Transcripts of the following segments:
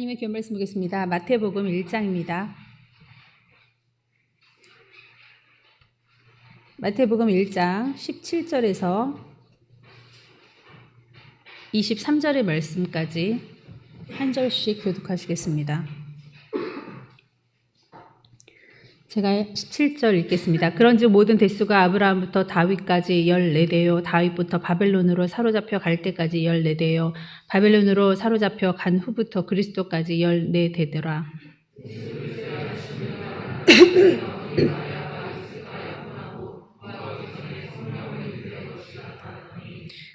하나님의 귀한 말씀 보겠습니다. 마태복음 1장입니다. 마태복음 1장 17절에서 23절의 말씀까지 한 절씩 교독하시겠습니다. 제가 17절 읽겠습니다. 그런즉 모든 대수가 아브라함부터 다윗까지 14대요 다윗부터 바벨론으로 사로잡혀 갈 때까지 14대요 바벨론으로 사로잡혀 간 후부터 그리스도까지 14대더라.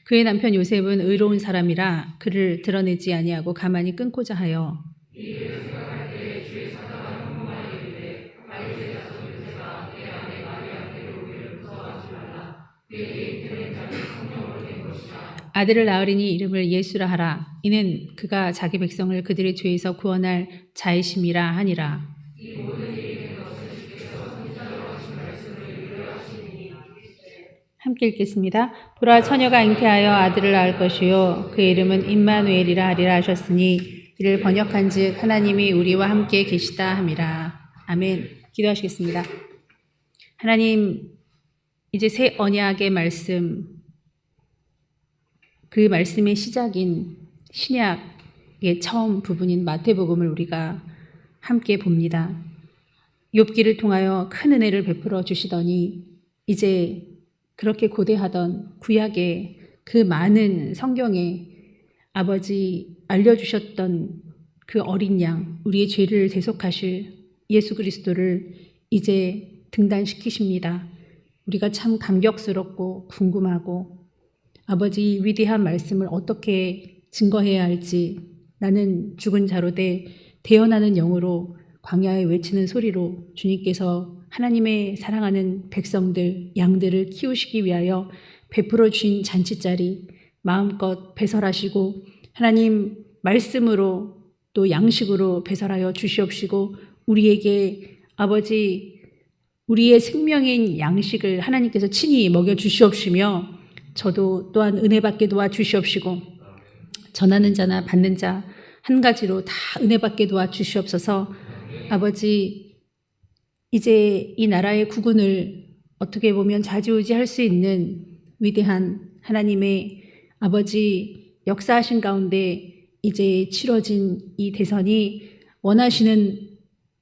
그의 남편 요셉은 의로운 사람이라 그를 드러내지 아니하고 가만히 끊고자 하여 아들을 낳으리니 이름을 예수라 하라. 이는 그가 자기 백성을 그들의 죄에서 구원할 자이심이라 하니라. 함께 읽겠습니다. 보라 처녀가 잉태하여 아들을 낳을 것이요 그의 이름은 임마누엘이라 하리라 하셨으니 이를 번역한즉 하나님이 우리와 함께 계시다 함이라. 아멘. 기도하시겠습니다. 하나님, 이제 새 언약의 말씀, 그 말씀의 시작인 신약의 처음 부분인 마태복음을 우리가 함께 봅니다. 욥기를 통하여 큰 은혜를 베풀어 주시더니 이제 그렇게 고대하던 구약의 그 많은 성경에 아버지 알려주셨던 그 어린 양, 우리의 죄를 대속하실 예수 그리스도를 이제 등단시키십니다. 우리가 참 감격스럽고 궁금하고 아버지 위대한 말씀을 어떻게 증거해야 할지 나는 죽은 자로 돼 대언하는 영으로 광야에 외치는 소리로 주님께서 하나님의 사랑하는 백성들, 양들을 키우시기 위하여 베풀어 주신 잔치자리 마음껏 배설하시고 하나님 말씀으로 또 양식으로 배설하여 주시옵시고 우리에게 아버지 우리의 생명인 양식을 하나님께서 친히 먹여 주시옵시며 저도 또한 은혜 받게 도와 주시옵시고 전하는 자나 받는 자 한 가지로 다 은혜 받게 도와 주시옵소서. 아버지 이제 이 나라의 국운을 어떻게 보면 좌지우지할 수 있는 위대한 하나님의 아버지 역사하신 가운데 이제 치러진 이 대선이 원하시는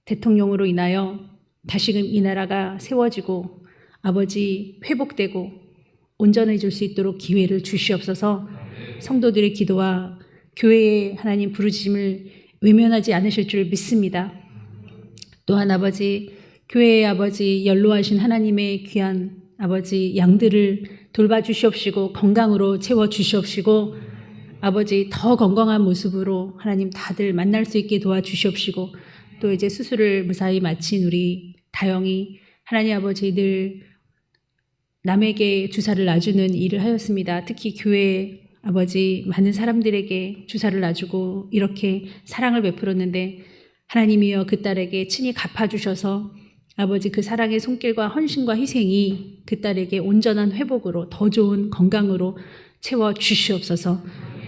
대통령으로 인하여 다시금 이 나라가 세워지고 아버지 회복되고 온전해질 수 있도록 기회를 주시옵소서. 성도들의 기도와 교회의 하나님 부르심을 외면하지 않으실 줄 믿습니다. 또한 아버지 교회의 아버지 연로하신 하나님의 귀한 아버지 양들을 돌봐주시옵시고 건강으로 채워주시옵시고 아버지 더 건강한 모습으로 하나님 다들 만날 수 있게 도와주시옵시고 또 이제 수술을 무사히 마친 우리 다영이 하나님 아버지 늘 남에게 주사를 놔주는 일을 하였습니다. 특히 교회 아버지 많은 사람들에게 주사를 놔주고 이렇게 사랑을 베풀었는데 하나님이여 그 딸에게 친히 갚아주셔서 아버지 그 사랑의 손길과 헌신과 희생이 그 딸에게 온전한 회복으로 더 좋은 건강으로 채워주시옵소서.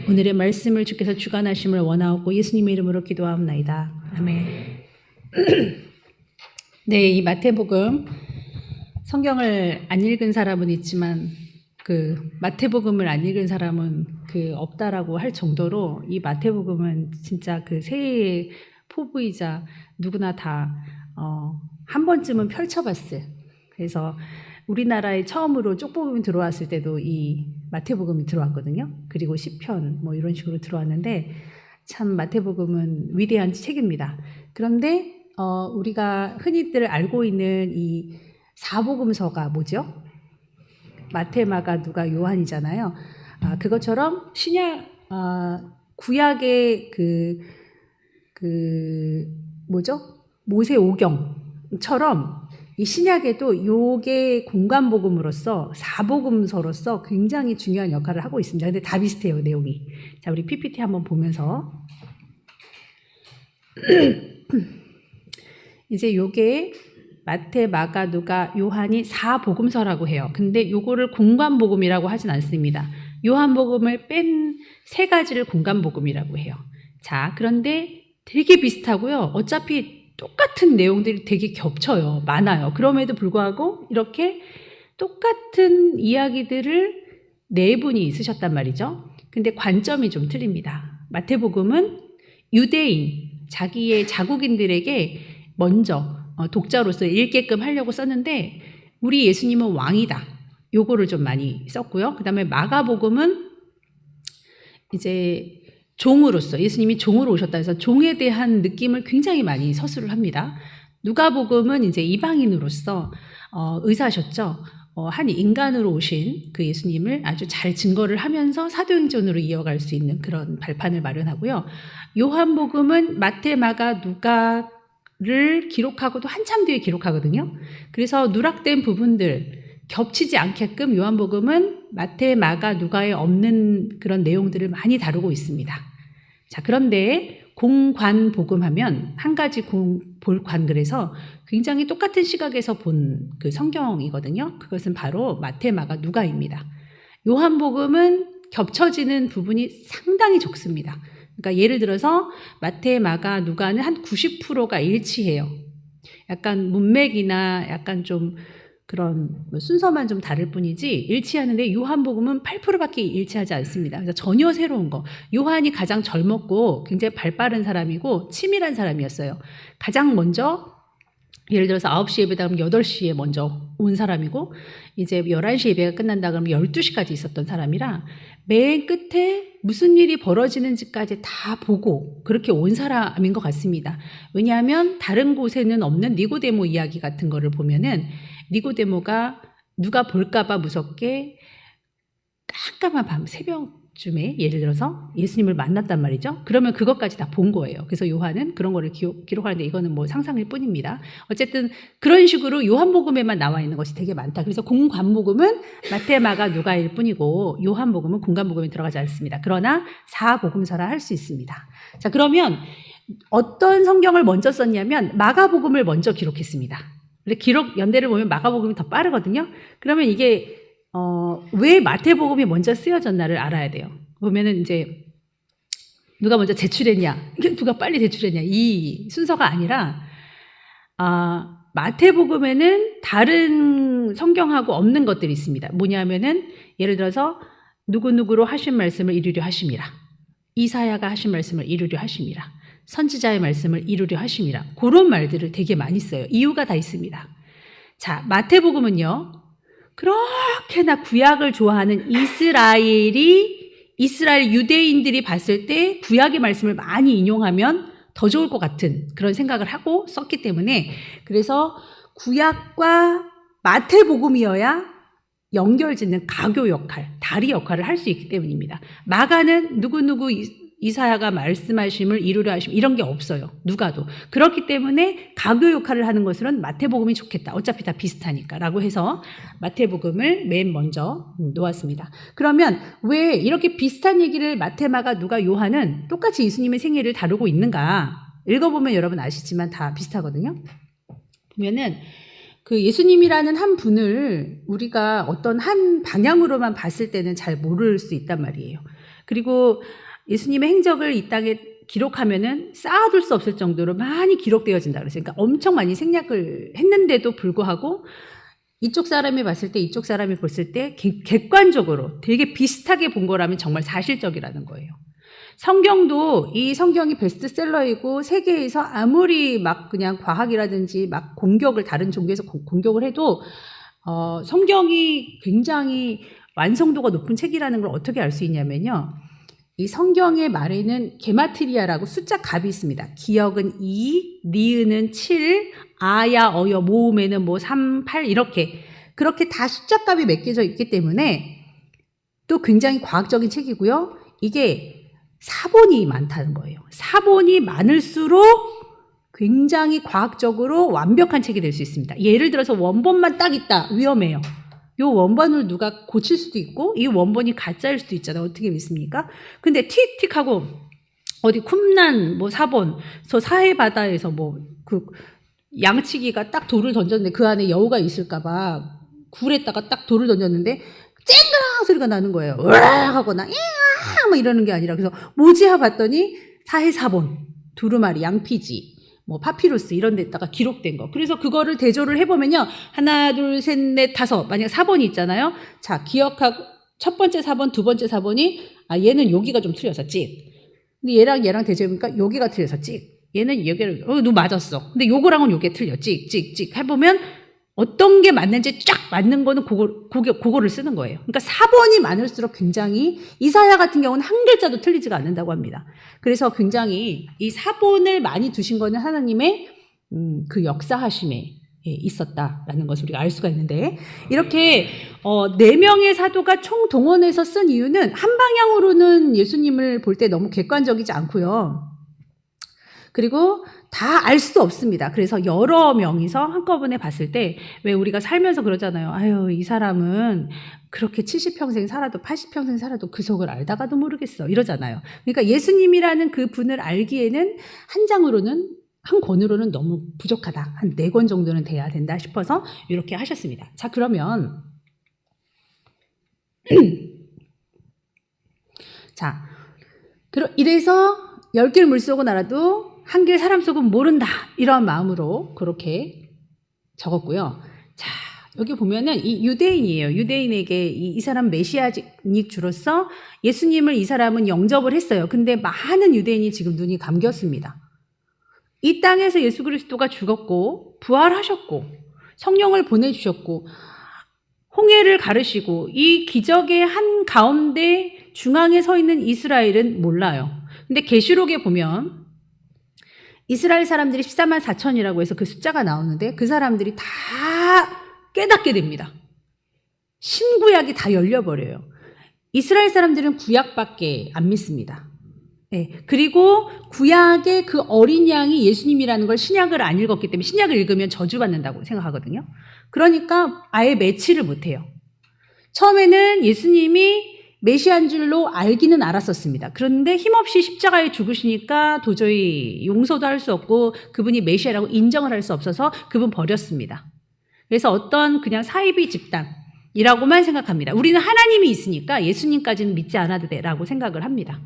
오늘의 말씀을 주께서 주관하심을 원하옵고 예수님의 이름으로 기도하옵나이다. 아멘. 네, 이 마태복음 성경을 안 읽은 사람은 있지만 그 마태복음을 안 읽은 사람은 없다라고 할 정도로 이 마태복음은 진짜 그 새해의 포부이자 누구나 다 한 번쯤은 펼쳐봤을. 그래서 우리나라에 처음으로 쪽복음이 들어왔을 때도 이 마태복음이 들어왔거든요. 그리고 시편 뭐 이런 식으로 들어왔는데 참 마태복음은 위대한 책입니다. 그런데 우리가 흔히들 알고 있는 이 사복음서가 뭐죠? 마태, 마가, 누가, 요한이잖아요. 그것처럼 신약 구약의 뭐죠? 모세오경처럼 이 신약에도 요게 공간복음으로서 사복음서로서 굉장히 중요한 역할을 하고 있습니다. 근데 다 비슷해요, 내용이. 자, 우리 PPT 한번 보면서 이제 요게 마태, 마가, 누가, 요한이 사복음서라고 해요. 근데 요거를 공간복음이라고 하진 않습니다. 요한복음을 뺀 세 가지를 공간복음이라고 해요. 자, 그런데 되게 비슷하고요. 어차피 똑같은 내용들이 되게 겹쳐요. 많아요. 그럼에도 불구하고 이렇게 똑같은 이야기들을 네 분이 있으셨단 말이죠. 근데 관점이 좀 틀립니다. 마태복음은 유대인, 자기의 자국인들에게 먼저 독자로서 읽게끔 하려고 썼는데 우리 예수님은 왕이다. 요거를 좀 많이 썼고요. 그 다음에 마가복음은 이제 종으로서 예수님이 종으로 오셨다 해서 종에 대한 느낌을 굉장히 많이 서술을 합니다. 누가복음은 이제 이방인으로서 의사셨죠. 한 인간으로 오신 그 예수님을 아주 잘 증거를 하면서 사도행전으로 이어갈 수 있는 그런 발판을 마련하고요. 요한복음은 마태, 마가, 누가를 기록하고도 한참 뒤에 기록하거든요. 그래서 누락된 부분들 겹치지 않게끔 요한복음은 마태, 마가, 누가에 없는 그런 내용들을 많이 다루고 있습니다. 자, 그런데 공관복음 하면 한 가지 볼관 그래서 굉장히 똑같은 시각에서 본 그 성경이거든요. 그것은 바로 마태, 마가, 누가입니다. 요한복음은 겹쳐지는 부분이 상당히 적습니다. 그러니까 예를 들어서 마태, 마가, 누가는 한 90%가 일치해요. 약간 문맥이나 약간 좀 그런 순서만 좀 다를 뿐이지 일치하는데 요한복음은 8%밖에 일치하지 않습니다. 그래서 전혀 새로운 거. 요한이 가장 젊었고 굉장히 발빠른 사람이고 치밀한 사람이었어요. 가장 먼저 예를 들어서 9시 예배다 그러면 8시에 먼저 온 사람이고 이제 11시 예배가 끝난다 그러면 12시까지 있었던 사람이라 맨 끝에 무슨 일이 벌어지는지까지 다 보고 그렇게 온 사람인 것 같습니다. 왜냐하면 다른 곳에는 없는 니고데모 이야기 같은 거를 보면은 니고데모가 누가 볼까봐 무섭게 깜깜한 밤 새벽쯤에 예를 들어서 예수님을 만났단 말이죠. 그러면 그것까지 다 본 거예요. 그래서 요한은 그런 거를 기록하는데 이거는 뭐 상상일 뿐입니다. 어쨌든 그런 식으로 요한복음에만 나와 있는 것이 되게 많다. 그래서 공관복음은 마태, 마가, 누가일 뿐이고 요한복음은 공관복음에 들어가지 않습니다. 그러나 사복음서라 할 수 있습니다. 자, 그러면 어떤 성경을 먼저 썼냐면 마가복음을 먼저 기록했습니다. 근데 기록 연대를 보면 마가복음이 더 빠르거든요. 그러면 이게 왜 마태복음이 먼저 쓰여졌나를 알아야 돼요. 보면은 이제 누가 먼저 제출했냐, 누가 빨리 제출했냐 이 순서가 아니라 마태복음에는 다른 성경하고 없는 것들이 있습니다. 뭐냐면은 예를 들어서 누구누구로 하신 말씀을 이루려 하심이라, 이사야가 하신 말씀을 이루려 하심이라, 선지자의 말씀을 이루려 하심이라 그런 말들을 되게 많이 써요. 이유가 다 있습니다. 자, 마태복음은요. 그렇게나 구약을 좋아하는 이스라엘 유대인들이 봤을 때 구약의 말씀을 많이 인용하면 더 좋을 것 같은 그런 생각을 하고 썼기 때문에 그래서 구약과 마태복음이어야 연결짓는 가교 역할, 다리 역할을 할 수 있기 때문입니다. 마가는 누구누구 이사야가 말씀하심을 이루려 하심 이런 게 없어요. 누가도. 그렇기 때문에 가교 역할을 하는 것으로는 마태복음이 좋겠다. 어차피 다 비슷하니까 라고 해서 마태복음을 맨 먼저 놓았습니다. 그러면 왜 이렇게 비슷한 얘기를 마태, 마가, 누가, 요한은 똑같이 예수님의 생애를 다루고 있는가? 읽어보면 여러분 아시지만 다 비슷하거든요. 보면은 그 예수님이라는 한 분을 우리가 어떤 한 방향으로만 봤을 때는 잘 모를 수 있단 말이에요. 그리고 예수님의 행적을 이 땅에 기록하면은 쌓아둘 수 없을 정도로 많이 기록되어진다 그랬어요. 그러니까 엄청 많이 생략을 했는데도 불구하고 이쪽 사람이 봤을 때 이쪽 사람이 봤을 때 객관적으로 되게 비슷하게 본 거라면 정말 사실적이라는 거예요. 성경도 이 성경이 베스트셀러이고 세계에서 아무리 막 그냥 과학이라든지 막 공격을 다른 종교에서 공격을 해도 성경이 굉장히 완성도가 높은 책이라는 걸 어떻게 알 수 있냐면요. 이 성경의 말에는 게마트리아라고 숫자 값이 있습니다. 기역은 2, 니은은 7, 아야, 어여, 모음에는 뭐 3, 8 이렇게 그렇게 다 숫자 값이 매겨져 있기 때문에 또 굉장히 과학적인 책이고요. 이게 사본이 많다는 거예요. 사본이 많을수록 굉장히 과학적으로 완벽한 책이 될 수 있습니다. 예를 들어서 원본만 딱 있다. 위험해요. 이 원본을 누가 고칠 수도 있고 이 원본이 가짜일 수도 있잖아요. 어떻게 믿습니까? 근데 틱틱하고 어디 쿰난 뭐 사본 저 사해 바다에서 뭐 그 양치기가 딱 돌을 던졌는데 그 안에 여우가 있을까봐 굴에다가 딱 돌을 던졌는데 쨍그랑 소리가 나는 거예요. 으악 하거나 막 이러는 게 아니라 그래서 뭐지 하 봤더니 사해 사본 두루마리, 양피지, 뭐 파피루스 이런 데다가 기록된 거. 그래서 그거를 대조를 해보면요. 하나, 둘, 셋, 넷, 다섯. 만약 4번이 있잖아요. 자, 기억하고 첫 번째 4번, 두 번째 4번이 얘는 여기가 좀 틀려서 찍. 근데 얘랑 대조해보니까 여기가 틀려서 찍. 얘는 여기를 너 맞았어. 근데 요거랑은 요게 틀려. 찍, 찍, 찍 해보면 어떤 게 맞는지 쫙 맞는 거는 그거를 쓰는 거예요. 그러니까 4번이 많을수록 굉장히 이사야 같은 경우는 한 글자도 틀리지가 않는다고 합니다. 그래서 굉장히 이 4번을 많이 두신 거는 하나님의 그 역사하심에 있었다라는 것을 우리가 알 수가 있는데, 이렇게 4명의 사도가 총동원해서 쓴 이유는 한 방향으로는 예수님을 볼 때 너무 객관적이지 않고요. 그리고 다 알 수도 없습니다. 그래서 여러 명이서 한꺼번에 봤을 때, 왜 우리가 살면서 그러잖아요. 아유, 이 사람은 그렇게 70평생 살아도 80평생 살아도 그 속을 알다가도 모르겠어 이러잖아요. 그러니까 예수님이라는 그 분을 알기에는 한 권으로는 너무 부족하다. 한 4권 정도는 돼야 된다 싶어서 이렇게 하셨습니다. 자, 그러면 자, 이래서 10길 물속은 알아도 한 길 사람 속은 모른다. 이런 마음으로 그렇게 적었고요. 자, 여기 보면은 이 유대인이에요. 유대인에게 이 사람 메시아닉 주로서 예수님을 이 사람은 영접을 했어요. 근데 많은 유대인이 지금 눈이 감겼습니다. 이 땅에서 예수 그리스도가 죽었고 부활하셨고 성령을 보내주셨고 홍해를 가르시고 이 기적의 한 가운데 중앙에 서 있는 이스라엘은 몰라요. 근데 계시록에 보면 이스라엘 사람들이 14만 4천이라고 해서 그 숫자가 나오는데 그 사람들이 다 깨닫게 됩니다. 신구약이 다 열려버려요. 이스라엘 사람들은 구약밖에 안 믿습니다. 네. 그리고 구약의 그 어린 양이 예수님이라는 걸 신약을 안 읽었기 때문에 신약을 읽으면 저주받는다고 생각하거든요. 그러니까 아예 매치를 못해요. 처음에는 예수님이 메시아인 줄로 알기는 알았었습니다. 그런데 힘없이 십자가에 죽으시니까 도저히 용서도 할 수 없고 그분이 메시아라고 인정을 할 수 없어서 그분 버렸습니다. 그래서 어떤 그냥 사이비 집단이라고만 생각합니다. 우리는 하나님이 있으니까 예수님까지는 믿지 않아도 돼라고 생각을 합니다.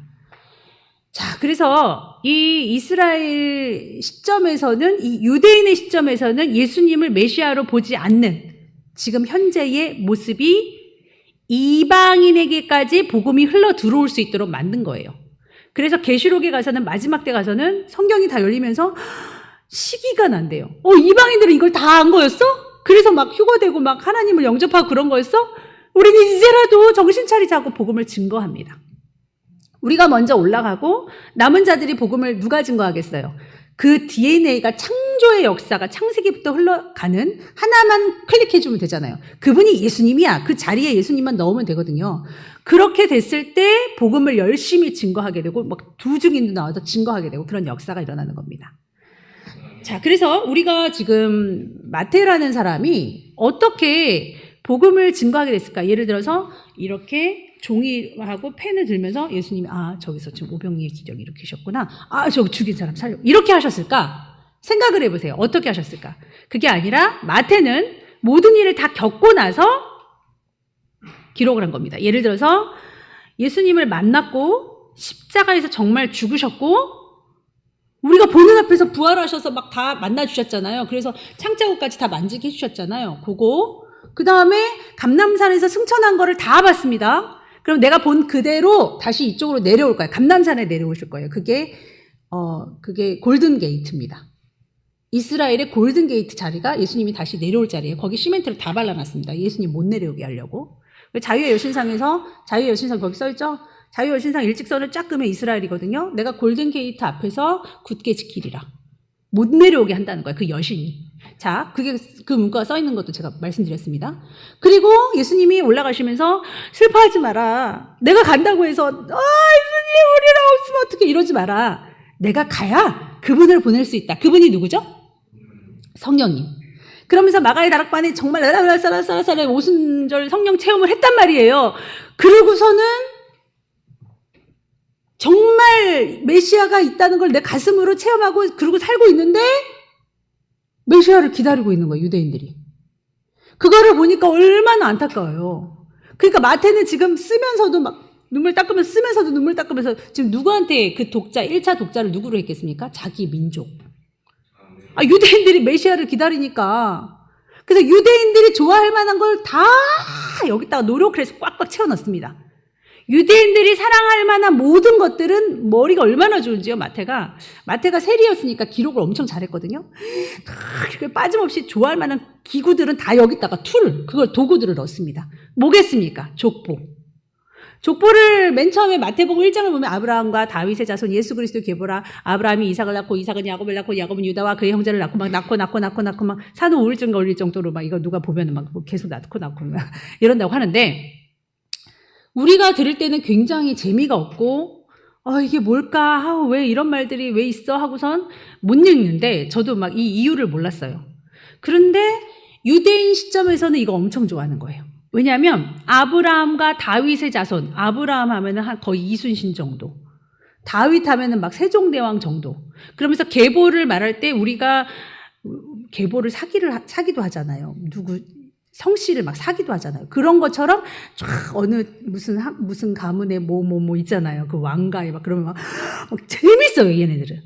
자, 그래서 이 이스라엘 시점에서는, 이 유대인의 시점에서는 예수님을 메시아로 보지 않는 지금 현재의 모습이 이방인에게까지 복음이 흘러 들어올 수 있도록 만든 거예요. 그래서 계시록에 가서는 마지막 때 가서는 성경이 다 열리면서 시기가 난대요. 이방인들은 이걸 다 안 거였어? 그래서 막 휴거되고 막 하나님을 영접하고 그런 거였어? 우리는 이제라도 정신 차리자고 복음을 증거합니다. 우리가 먼저 올라가고 남은 자들이 복음을 누가 증거하겠어요? 그 DNA가 창조의 역사가 창세기부터 흘러가는 하나만 클릭해주면 되잖아요. 그분이 예수님이야. 그 자리에 예수님만 넣으면 되거든요. 그렇게 됐을 때 복음을 열심히 증거하게 되고 막 두 증인도 나와서 증거하게 되고 그런 역사가 일어나는 겁니다. 자, 그래서 우리가 지금 마태라는 사람이 어떻게 복음을 증거하게 됐을까? 예를 들어서 이렇게 종이하고 펜을 들면서 예수님이 저기서 지금 오병이의 기적이 일으키셨구나. 저기 죽인 사람 살려. 이렇게 하셨을까? 생각을 해보세요. 어떻게 하셨을까? 그게 아니라 마태는 모든 일을 다 겪고 나서 기록을 한 겁니다. 예를 들어서 예수님을 만났고 십자가에서 정말 죽으셨고 우리가 보는 앞에서 부활하셔서 막 다 만나주셨잖아요. 그래서 창자국까지 다 만지게 해주셨잖아요. 그거 그 다음에 감람산에서 승천한 거를 다 봤습니다. 그럼 내가 본 그대로 다시 이쪽으로 내려올 거예요. 감람산에 내려오실 거예요. 그게 골든 게이트입니다. 이스라엘의 골든 게이트 자리가 예수님이 다시 내려올 자리예요. 거기 시멘트를 다 발라놨습니다. 예수님 못 내려오게 하려고. 자유의 여신상 거기 써있죠? 자유의 여신상 일직선을 쫙 끄면 이스라엘이거든요. 내가 골든 게이트 앞에서 굳게 지키리라. 못 내려오게 한다는 거예요. 그 여신이. 자, 그 문구가 써 있는 것도 제가 말씀드렸습니다. 그리고 예수님이 올라가시면서 슬퍼하지 마라. 내가 간다고 해서 예수님 우리랑 없으면 어떻게 이러지 마라. 내가 가야 그분을 보낼 수 있다. 그분이 누구죠? 성령님. 그러면서 마가의 다락방에 정말 오순절 성령 체험을 했단 말이에요. 그러고서는 정말 메시아가 있다는 걸 내 가슴으로 체험하고 그러고 살고 있는데 메시아를 기다리고 있는 거예요, 유대인들이. 그거를 보니까 얼마나 안타까워요. 그러니까 마태는 지금 쓰면서도 막 눈물 닦으면서 쓰면서도 눈물 닦으면서 지금 누구한테 그 독자 1차 독자를 누구로 했겠습니까? 자기 민족. 유대인들이 메시아를 기다리니까. 그래서 유대인들이 좋아할 만한 걸 다 여기다가 노력을 해서 꽉꽉 채워넣습니다. 유대인들이 사랑할 만한 모든 것들은 머리가 얼마나 좋은지요. 마태가 세리였으니까 기록을 엄청 잘했거든요. 이렇게 빠짐없이 좋아할 만한 기구들은 다 여기다가 그걸 도구들을 넣습니다. 뭐겠습니까? 족보를 맨 처음에 마태복음 1장을 보면 아브라함과 다윗의 자손 예수 그리스도 계보라. 아브라함이 이삭을 낳고 이삭은 야곱을 낳고 야곱은 유다와 그의 형제를 낳고 막 낳고 막 산후 우울증 걸릴 정도로 막 이거 누가 보면은 막 계속 낳고 막 이런다고 하는데, 우리가 들을 때는 굉장히 재미가 없고 이게 뭘까? 왜 이런 말들이 왜 있어? 하고선 못 읽는데, 저도 막 이 이유를 몰랐어요. 그런데 유대인 시점에서는 이거 엄청 좋아하는 거예요. 왜냐하면 아브라함과 다윗의 자손, 아브라함 하면은 거의 이순신 정도, 다윗 하면은 막 세종대왕 정도. 그러면서 계보를 말할 때 우리가 계보를 사기도 하잖아요. 성씨를 막 사기도 하잖아요. 그런 것처럼 쫙 어느 무슨 가문의 뭐 있잖아요. 그 왕가에 막 그러면 막 재밌어요, 얘네들은.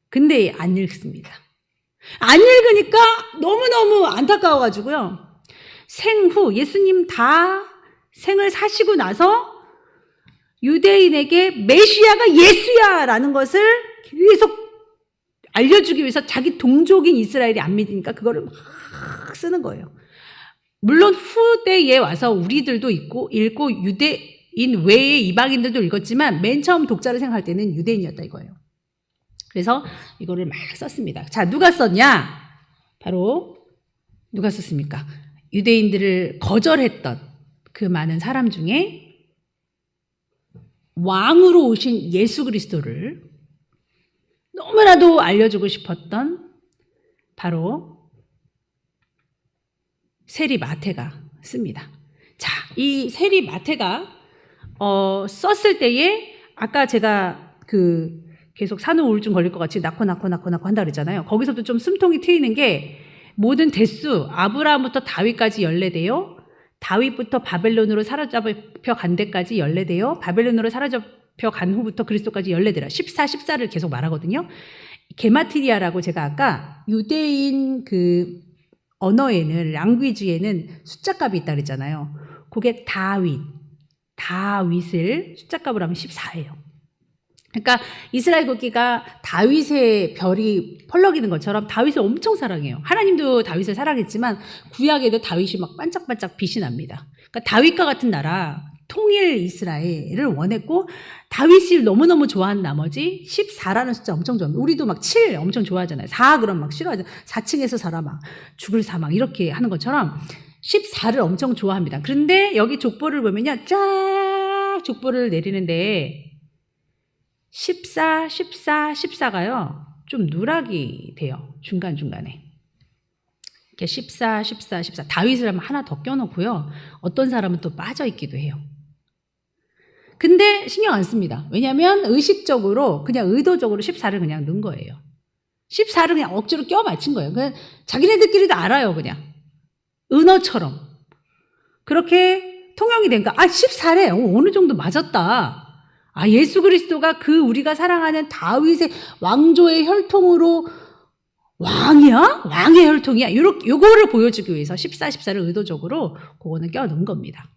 근데 안 읽습니다. 안 읽으니까 너무너무 안타까워가지고요. 생후 예수님 다 생을 사시고 나서 유대인에게 메시아가 예수야라는 것을 계속 알려주기 위해서 자기 동족인 이스라엘이 안 믿으니까 그거를 막 쓰는 거예요. 물론 후대에 와서 우리들도 읽고 유대인 외의 이방인들도 읽었지만 맨 처음 독자를 생각할 때는 유대인이었다 이거예요. 그래서 이거를 막 썼습니다. 자, 누가 썼냐? 바로 누가 썼습니까? 유대인들을 거절했던 그 많은 사람 중에 왕으로 오신 예수 그리스도를 너무나도 알려주고 싶었던 바로 세리 마태가 씁니다. 자, 이 세리 마태가 썼을 때에 아까 제가 계속 산후 우울증 걸릴 것 같이 낳고 한다 그랬잖아요. 거기서도 좀 숨통이 트이는 게, 모든 대수 아브라함부터 다윗까지 14대요. 다윗부터 바벨론으로 사로잡혀 간 데까지 14대요. 바벨론으로 사로잡혀 간 후부터 그리스도까지 14대라. 14를 계속 말하거든요. 게마트리아라고 제가 아까 유대인 언어에는, 랑귀지에는 숫자값이 있다 그랬잖아요. 그게 다윗을 숫자값으로 하면 14예요. 그러니까 이스라엘 국기가 다윗의 별이 펄럭이는 것처럼 다윗을 엄청 사랑해요. 하나님도 다윗을 사랑했지만 구약에도 다윗이 막 반짝반짝 빛이 납니다. 그러니까 다윗과 같은 나라, 통일 이스라엘을 원했고, 다윗을 너무너무 좋아한 나머지 14라는 숫자 엄청 좋아합니다. 우리도 막 7 엄청 좋아하잖아요. 4 그럼 막 싫어하잖아요. 4층에서 살아 막 죽을 사 막 이렇게 하는 것처럼 14를 엄청 좋아합니다. 그런데 여기 족보를 보면요, 쫙 족보를 내리는데 14가요 좀 누락이 돼요. 중간중간에. 이렇게 14. 다윗을 하면 하나 더 껴놓고요. 어떤 사람은 또 빠져있기도 해요. 근데 신경 안 씁니다. 왜냐하면 의식적으로, 그냥 의도적으로 14를 그냥 넣은 거예요. 14를 그냥 억지로 껴 맞춘 거예요. 그냥 자기네들끼리도 알아요, 그냥. 은어처럼. 그렇게 통용이 되니까, 14래. 어느 정도 맞았다. 예수 그리스도가 우리가 사랑하는 다윗의 왕조의 혈통으로 왕이야? 왕의 혈통이야? 요거를 보여주기 위해서 14를 의도적으로 그거는 껴넣은 겁니다.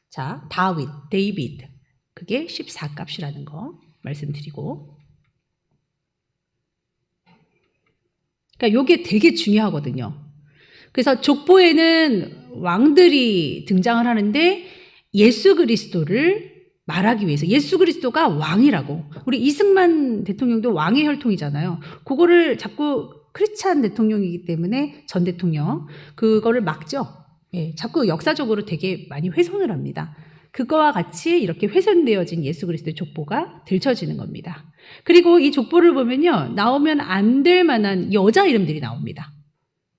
자, 데이비드. 그게 14 값이라는 거 말씀드리고. 그러니까 요게 되게 중요하거든요. 그래서 족보에는 왕들이 등장을 하는데 예수 그리스도를 말하기 위해서, 예수 그리스도가 왕이라고. 우리 이승만 대통령도 왕의 혈통이잖아요. 그거를 자꾸 크리스찬 대통령이기 때문에, 전 대통령, 그거를 막죠. 자꾸 역사적으로 되게 많이 훼손을 합니다. 그거와 같이 이렇게 훼손되어진 예수 그리스도의 족보가 들춰지는 겁니다. 그리고 이 족보를 보면요, 나오면 안 될 만한 여자 이름들이 나옵니다.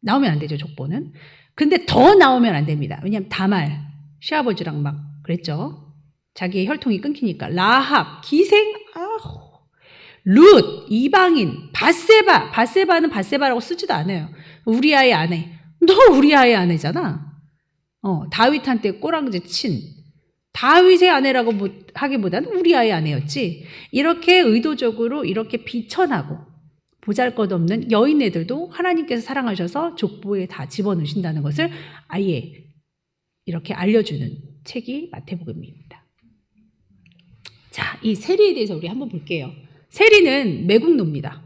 나오면 안 되죠, 족보는. 근데 더 나오면 안 됩니다. 왜냐하면 다말, 시아버지랑 막 그랬죠. 자기의 혈통이 끊기니까. 라합, 기생, 룻, 이방인, 바세바는 바세바라고 쓰지도 않아요. 우리아의 아내. 너 우리아의 아내잖아. 다윗한테 꼬랑지 친. 다윗의 아내라고 하기보다는 우리아의 아내였지. 이렇게 의도적으로 이렇게 비천하고 보잘것없는 여인네들도 하나님께서 사랑하셔서 족보에 다 집어넣으신다는 것을 아예 이렇게 알려주는 책이 마태복음입니다. 자, 이 세리에 대해서 우리 한번 볼게요. 세리는 매국노입니다.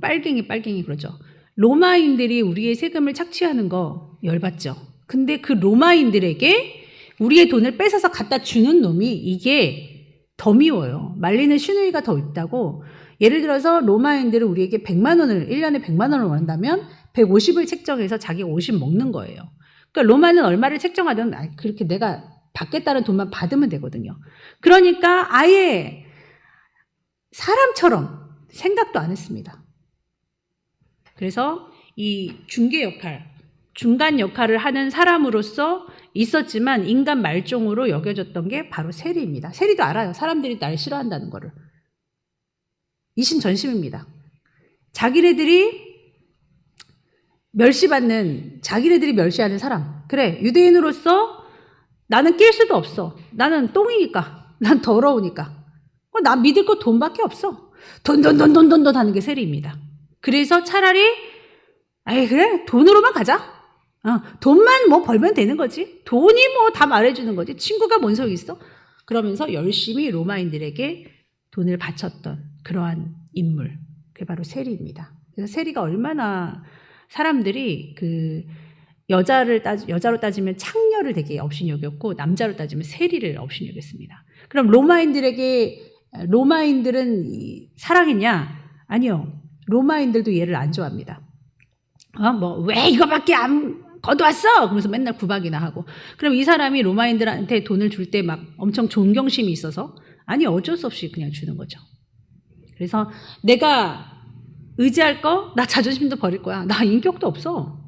빨갱이 그러죠. 로마인들이 우리의 세금을 착취하는 거 열받죠. 근데 그 로마인들에게 우리의 돈을 뺏어서 갖다 주는 놈이 이게 더 미워요. 말리는 시누이가 더 있다고. 예를 들어서 로마인들은 우리에게 100만 원을 1년에 100만 원을 원한다면 150을 책정해서 자기가 50 먹는 거예요. 그러니까 로마는 얼마를 책정하든 그렇게 내가 받겠다는 돈만 받으면 되거든요. 그러니까 아예 사람처럼 생각도 안 했습니다. 그래서 이 중개 역할, 중간 역할을 하는 사람으로서 있었지만 인간 말종으로 여겨졌던 게 바로 세리입니다. 세리도 알아요. 사람들이 날 싫어한다는 거를. 이심전심입니다. 자기네들이 자기네들이 멸시하는 사람. 그래, 유대인으로서 나는 낄 수도 없어. 나는 똥이니까. 난 더러우니까. 나 믿을 거 돈밖에 없어. 돈 하는 게 세리입니다. 그래서 차라리 그래, 돈으로만 가자. 돈만 뭐 벌면 되는 거지. 돈이 뭐 다 말해주는 거지. 친구가 뭔 소용 있어? 그러면서 열심히 로마인들에게 돈을 바쳤던 그러한 인물. 그게 바로 세리입니다. 그래서 세리가 얼마나 사람들이 여자로 따지면 창녀를 되게 업신여겼고 남자로 따지면 세리를 업신여겼습니다. 그럼 로마인들은 사랑했냐? 아니요. 로마인들도 얘를 안 좋아합니다. 왜 이거밖에 안 거두었어? 그러면서 맨날 구박이나 하고. 그럼 이 사람이 로마인들한테 돈을 줄 때 막 엄청 존경심이 있어서 아니 어쩔 수 없이 그냥 주는 거죠. 그래서 내가 의지할 거, 나 자존심도 버릴 거야. 나 인격도 없어.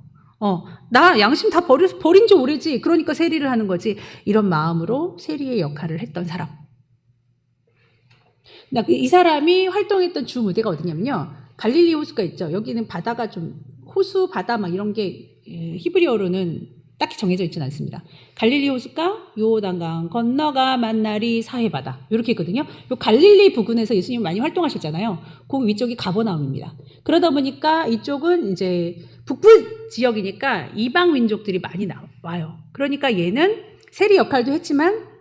나 양심 다 버린 지 오래지. 그러니까 세리를 하는 거지. 이런 마음으로 세리의 역할을 했던 사람. 이 사람이 활동했던 주 무대가 어디냐면요. 갈릴리 호수가 있죠. 여기는 바다가 좀 호수, 바다 막 이런 게 히브리어로는 딱히 정해져 있지는 않습니다. 갈릴리 호수가 요단강 건너가 만나리 사해바다 이렇게 있거든요. 요 갈릴리 부근에서 예수님 많이 활동하셨잖아요. 그 위쪽이 가버나움입니다. 그러다 보니까 이쪽은 이제 북부 지역이니까 이방 민족들이 많이 나와요. 그러니까 얘는 세리 역할도 했지만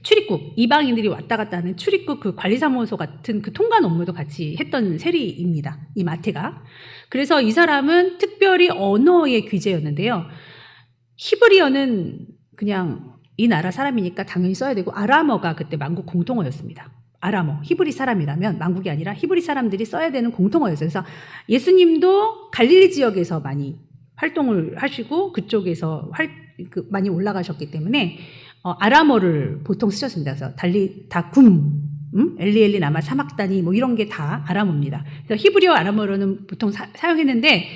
출입국, 이방인들이 왔다 갔다 하는 출입국 그 관리사무소 같은 그 통관 업무도 같이 했던 세리입니다. 이 마태가. 그래서 이 사람은 특별히 언어의 귀재였는데요. 히브리어는 그냥 이 나라 사람이니까 당연히 써야 되고 아람어가 그때 만국 공통어였습니다. 아람어, 히브리 사람이라면 만국이 아니라 히브리 사람들이 써야 되는 공통어였어요. 그래서 예수님도 갈릴리 지역에서 많이 활동을 하시고 그쪽에서 많이 올라가셨기 때문에 아람어를 보통 쓰셨습니다. 그래서 다쿰, 엘리 나마 사막다니 뭐 이런 게 다 아람어입니다. 그래서 히브리어 아람어로는 보통 사용했는데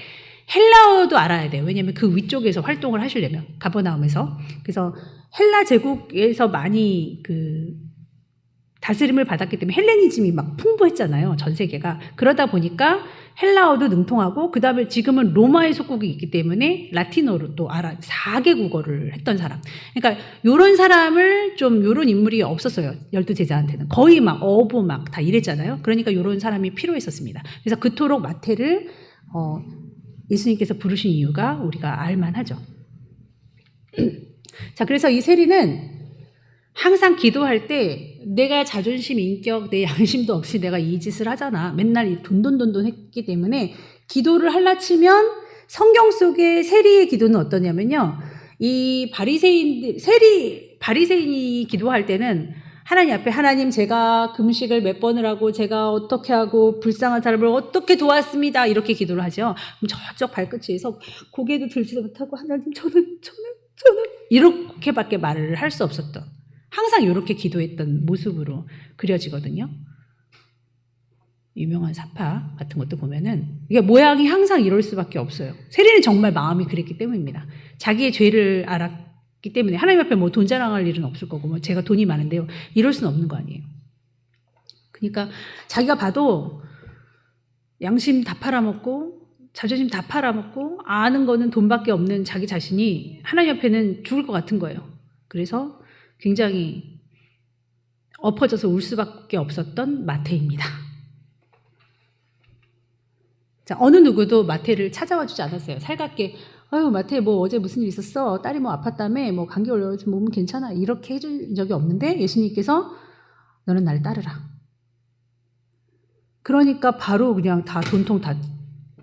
헬라어도 알아야 돼요. 왜냐하면 그 위쪽에서 활동을 하시려면 가버나움에서. 그래서 헬라 제국에서 많이 다스림을 받았기 때문에 헬레니즘이 막 풍부했잖아요. 전 세계가. 그러다 보니까 헬라어도 능통하고 그다음에 지금은 로마의 속국이 있기 때문에 라틴어로 또 4개 국어를 했던 사람. 그러니까 요런 사람을 요런 인물이 없었어요. 12제자한테는. 거의 막 어부 막 다 이랬잖아요. 그러니까 요런 사람이 필요했었습니다. 그래서 그토록 마태를 예수님께서 부르신 이유가 우리가 알만하죠. 자, 그래서 이 세리는 항상 기도할 때 내가 자존심, 인격, 내 양심도 없이 내가 이 짓을 하잖아. 맨날 이 돈돈 했기 때문에 기도를 할라 치면 성경 속의 세리의 기도는 어떠냐면요. 이 바리새인이 기도할 때는 하나님 앞에 하나님 제가 금식을 몇 번을 하고 제가 어떻게 하고 불쌍한 사람을 어떻게 도왔습니다. 이렇게 기도를 하죠. 그럼 저쪽 발끝에서 고개도 들지도 못하고 하나님 저는 이렇게밖에 말을 할 수 없었던 항상 이렇게 기도했던 모습으로 그려지거든요. 유명한 사파 같은 것도 보면은 이게 모양이 항상 이럴 수밖에 없어요. 세리는 정말 마음이 그랬기 때문입니다. 자기의 죄를 알았기 때문에 하나님 앞에 뭐 돈 자랑할 일은 없을 거고 뭐 제가 돈이 많은데요. 이럴 수는 없는 거 아니에요. 그러니까 자기가 봐도 양심 다 팔아먹고 자존심 다 팔아먹고 아는 거는 돈밖에 없는 자기 자신이 하나님 앞에는 죽을 것 같은 거예요. 그래서 굉장히 엎어져서 울 수밖에 없었던 마태입니다. 자, 어느 누구도 마태를 찾아와 주지 않았어요. 살갑게 아유 마태 뭐 어제 무슨 일 있었어? 딸이 뭐 아팠다며? 뭐 감기 걸려서 몸은 괜찮아? 이렇게 해준 적이 없는데 예수님께서 너는 나를 따르라. 그러니까 바로 그냥 다 돈통 다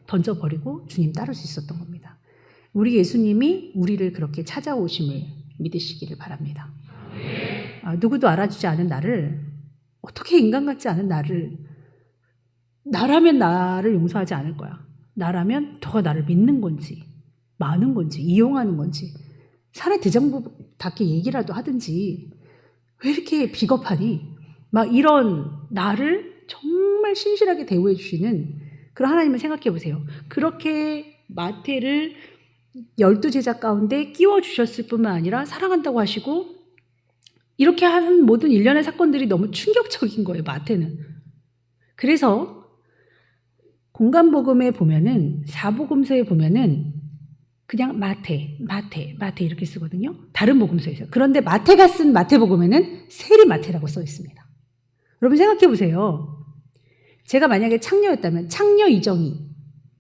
던져버리고 주님 따를 수 있었던 겁니다. 우리 예수님이 우리를 그렇게 찾아오심을 믿으시기를 바랍니다. 누구도 알아주지 않은 나를, 어떻게 인간 같지 않은 나라면 나를 용서하지 않을 거야. 나라면 더가 나를 믿는 건지 많은 건지 이용하는 건지 사내 대장부답게 얘기라도 하든지 왜 이렇게 비겁하니? 막 이런 나를 정말 신실하게 대우해 주시는 그런 하나님을 생각해 보세요. 그렇게 마태를 12제자 가운데 끼워 주셨을 뿐만 아니라 사랑한다고 하시고 이렇게 한 모든 일련의 사건들이 너무 충격적인 거예요. 마태는. 그래서 공간복음에 보면은 사복음서에 보면은 그냥 마태 이렇게 쓰거든요. 다른 복음서에서. 그런데 마태가 쓴 마태복음에는 세리마태라고 써 있습니다. 여러분 생각해 보세요. 제가 만약에 창녀였다면 창녀 이정희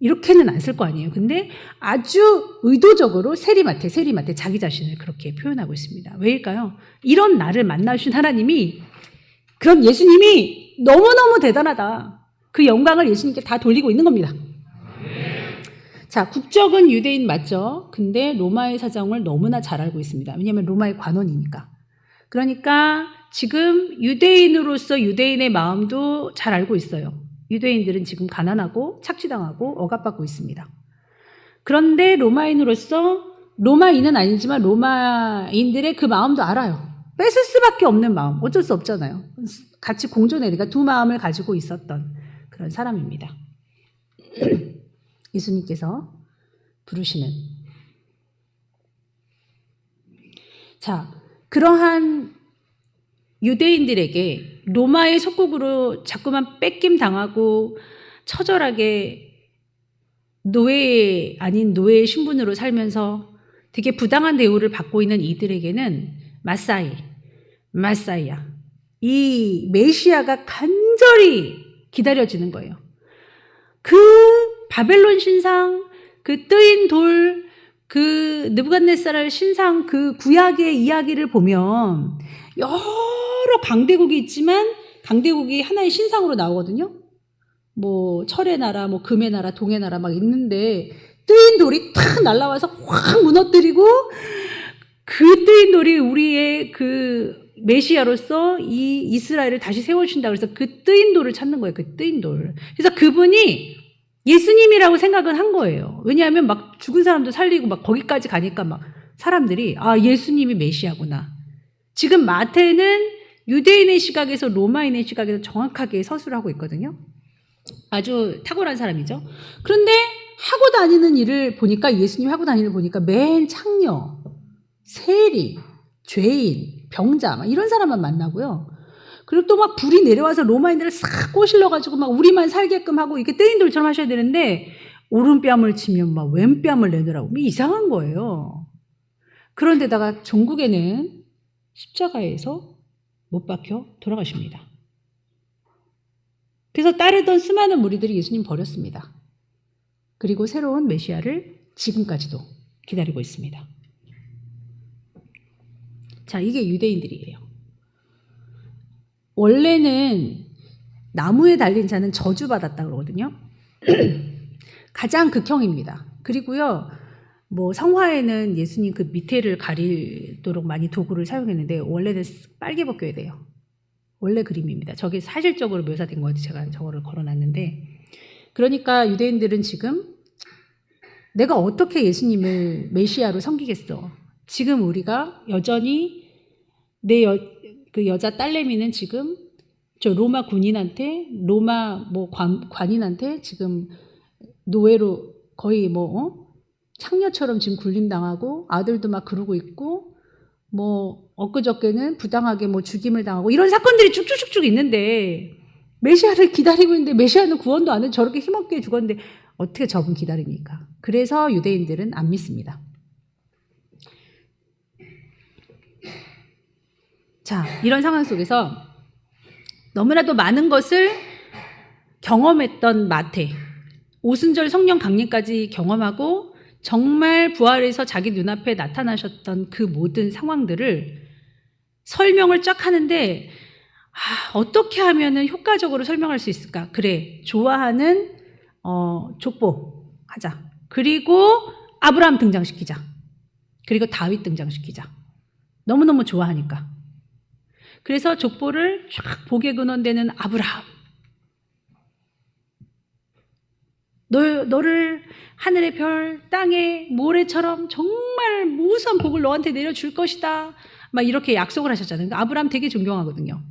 이렇게는 안 쓸 거 아니에요. 근데 아주 의도적으로 세리마태 자기 자신을 그렇게 표현하고 있습니다. 왜일까요? 이런 나를 만나주신 하나님이, 그런 예수님이 너무너무 대단하다. 그 영광을 예수님께 다 돌리고 있는 겁니다. 자, 국적은 유대인 맞죠? 근데 로마의 사정을 너무나 잘 알고 있습니다. 왜냐하면 로마의 관원이니까. 그러니까 지금 유대인으로서 유대인의 마음도 잘 알고 있어요. 유대인들은 지금 가난하고 착취당하고 억압받고 있습니다. 그런데 로마인으로서, 로마인은 아니지만 로마인들의 그 마음도 알아요. 뺏을 수밖에 없는 마음, 어쩔 수 없잖아요. 같이 공존해야 되니까 두 마음을 가지고 있었던 그런 사람입니다. 예수님께서 부르시는, 자, 그러한 유대인들에게 로마의 속국으로 자꾸만 뺏김 당하고 처절하게 노예 아닌 노예의 신분으로 살면서 되게 부당한 대우를 받고 있는 이들에게는 마사이야, 이 메시아가 간절히 기다려지는 거예요. 그 바벨론 신상, 그 뜨인 돌, 그 느부갓네살 신상, 그 구약의 이야기를 보면 여러 강대국이 있지만 강대국이 하나의 신상으로 나오거든요. 뭐 철의 나라, 뭐 금의 나라, 동의 나라 막 있는데 뜨인 돌이 탁 날아와서 확 무너뜨리고 그 뜨인 돌이 우리의 그 메시아로서 이 이스라엘을 다시 세워주신다. 그래서 그 뜨인 돌을 찾는 거예요. 그 뜨인 돌. 그래서 그분이 예수님이라고 생각은 한 거예요. 왜냐하면 막 죽은 사람도 살리고 막 거기까지 가니까 막 사람들이 예수님이 메시아구나. 지금 마태는 유대인의 시각에서 로마인의 시각에서 정확하게 서술을 하고 있거든요. 아주 탁월한 사람이죠. 그런데 하고 다니는 일을 보니까, 예수님이 하고 다니는 일을 보니까 맨 창녀, 세리, 죄인, 병자 막 이런 사람만 만나고요. 그리고 또 막 불이 내려와서 로마인들을 싹 꼬실러가지고 막 우리만 살게끔 하고 이렇게 뜨인 돌처럼 하셔야 되는데 오른뺨을 치면 막 왼뺨을 내더라고. 이상한 거예요. 그런데다가 종국에는 십자가에서 못 박혀 돌아가십니다. 그래서 따르던 수많은 무리들이 예수님 버렸습니다. 그리고 새로운 메시아를 지금까지도 기다리고 있습니다. 자, 이게 유대인들이에요. 원래는 나무에 달린 자는 저주받았다 그러거든요. 가장 극형입니다. 그리고요, 뭐 성화에는 예수님 그 밑에를 가리도록 많이 도구를 사용했는데 원래는 빨개 벗겨야 돼요. 원래 그림입니다. 저게 사실적으로 묘사된 거지. 제가 저거를 걸어놨는데, 그러니까 유대인들은 지금 내가 어떻게 예수님을 메시아로 섬기겠어? 지금 우리가 여전히 그 여자 딸내미는 지금 저 로마 군인한테, 로마 뭐 관인한테 지금 노예로 거의 창녀처럼 지금 굴림당하고 아들도 막 그러고 있고, 뭐 엊그저께는 부당하게 뭐 죽임을 당하고 이런 사건들이 쭉쭉쭉쭉 있는데 메시아를 기다리고 있는데 메시아는 구원도 안 해. 저렇게 힘없게 죽었는데 어떻게 저분 기다립니까? 그래서 유대인들은 안 믿습니다. 자, 이런 상황 속에서 너무나도 많은 것을 경험했던 마태, 오순절 성령 강림까지 경험하고 정말 부활해서 자기 눈앞에 나타나셨던 그 모든 상황들을 설명을 쫙 하는데 어떻게 하면 효과적으로 설명할 수 있을까? 그래, 좋아하는 족보 하자. 그리고 아브라함 등장시키자. 그리고 다윗 등장시키자. 너무너무 좋아하니까. 그래서 족보를 쫙 복의 근원되는 아브라함. 너를 하늘의 별, 땅의 모래처럼 정말 무수한 복을 너한테 내려줄 것이다. 막 이렇게 약속을 하셨잖아요. 그러니까 아브라함 되게 존경하거든요.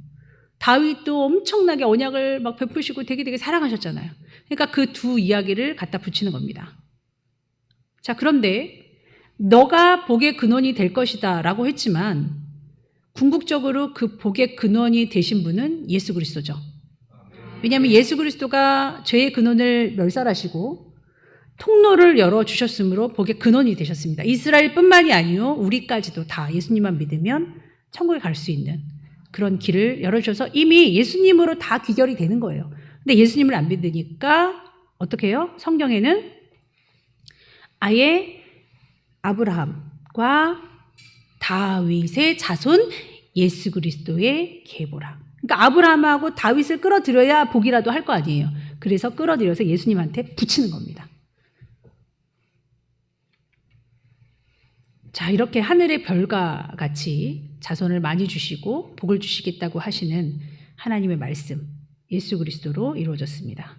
다윗도 엄청나게 언약을 막 베푸시고 되게 사랑하셨잖아요. 그러니까 그 두 이야기를 갖다 붙이는 겁니다. 자, 그런데 너가 복의 근원이 될 것이다 라고 했지만 궁극적으로 그 복의 근원이 되신 분은 예수 그리스도죠. 왜냐하면 예수 그리스도가 죄의 근원을 멸살하시고 통로를 열어주셨으므로 복의 근원이 되셨습니다. 이스라엘뿐만이 아니요 우리까지도 다 예수님만 믿으면 천국에 갈 수 있는 그런 길을 열어주셔서 이미 예수님으로 다 귀결이 되는 거예요. 근데 예수님을 안 믿으니까 어떻게 해요? 성경에는 아예 아브라함과 다윗의 자손 예수 그리스도의 계보라. 그러니까 아브라함하고 다윗을 끌어들여야 복이라도 할 거 아니에요. 그래서 끌어들여서 예수님한테 붙이는 겁니다. 자, 이렇게 하늘의 별과 같이 자손을 많이 주시고 복을 주시겠다고 하시는 하나님의 말씀, 예수 그리스도로 이루어졌습니다.